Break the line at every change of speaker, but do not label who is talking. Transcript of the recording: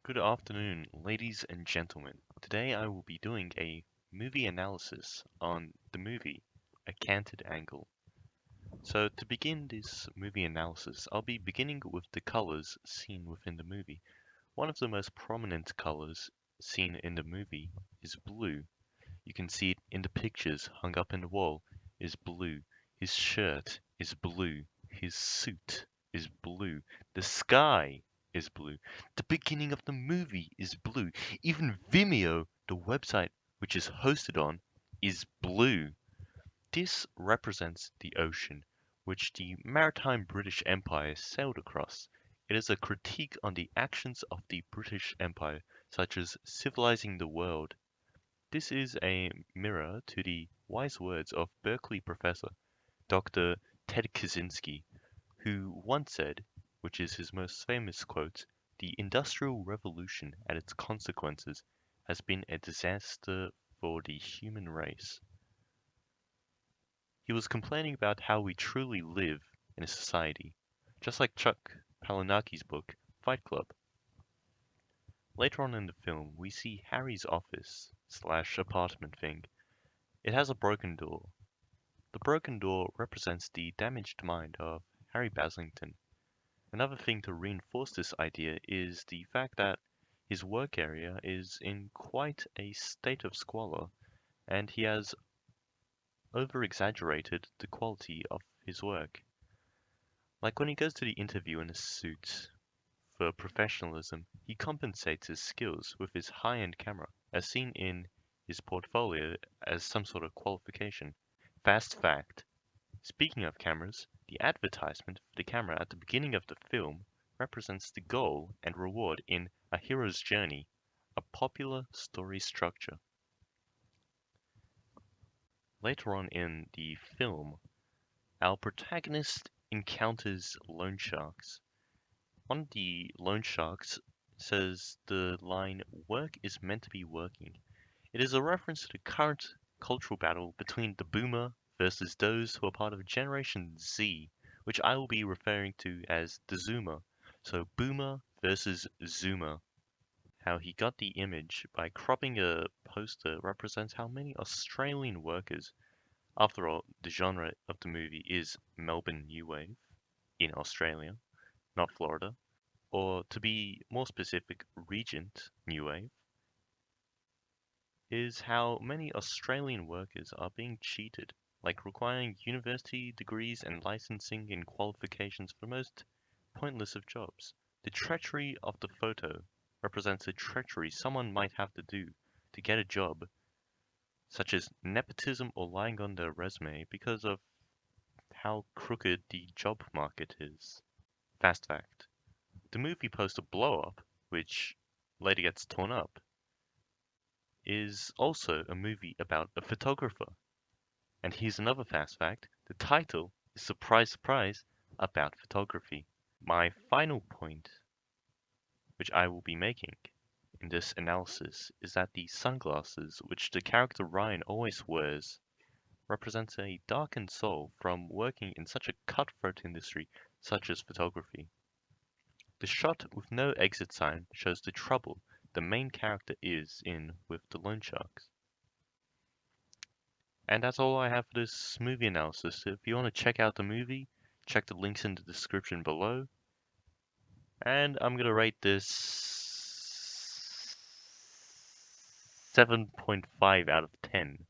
Good afternoon, ladies and gentlemen. Today I will be doing a movie analysis on the movie A Canted Angle. So to begin this movie analysis, I'll be beginning with the colors seen within the movie. One of the most prominent colors seen in the movie is blue. You can see it in the pictures hung up in the wall is blue. His shirt is blue. His suit is blue. The sky is blue. The beginning of the movie is blue. Even Vimeo, the website which is hosted on, is blue. This represents the ocean, which the maritime British Empire sailed across. It is a critique on the actions of the British Empire, such as civilizing the world. This is a mirror to the wise words of Berkeley professor Dr. Ted Kaczynski, who once said, which is his most famous quote, "The Industrial Revolution and its consequences has been a disaster for the human race." He was complaining about how we truly live in a society, just like Chuck Palahniuk's book, Fight Club. Later on in the film, we see Harry's office slash apartment thing. It has a broken door. The broken door represents the damaged mind of Harry Baslington. Another thing to reinforce this idea is the fact that his work area is in quite a state of squalor, and he has over-exaggerated the quality of his work. Like when he goes to the interview in a suit for professionalism, he compensates his skills with his high-end camera, as seen in his portfolio as some sort of qualification. Fast fact: speaking of cameras, the advertisement for the camera at the beginning of the film represents the goal and reward in A Hero's Journey, a popular story structure. Later on in the film, our protagonist encounters loan sharks. One of the loan sharks says the line, "Work is meant to be working." It is a reference to the current cultural battle between the boomer versus those who are part of Generation Z, which I will be referring to as the Zoomer. So boomer versus Zoomer. How he got the image by cropping a poster represents how many Australian workers, after all, the genre of the movie is Melbourne New Wave in Australia, not Florida, or to be more specific, Regent New Wave, is how many Australian workers are being cheated, like requiring university degrees and licensing and qualifications for the most pointless of jobs. The treachery of the photo represents the treachery someone might have to do to get a job, such as nepotism or lying on their resume because of how crooked the job market is. Fast fact: the movie poster Blow Up, which later gets torn up, is also a movie about a photographer. And here's another fast fact: the title is, surprise, surprise, about photography. My final point, which I will be making in this analysis, is that the sunglasses which the character Ryan always wears represents a darkened soul from working in such a cutthroat industry such as photography. The shot with no exit sign shows the trouble the main character is in with the loan sharks. And that's all I have for this movie analysis. If you want to check out the movie, check the links in the description below. And I'm going to rate this 7.5 out of 10.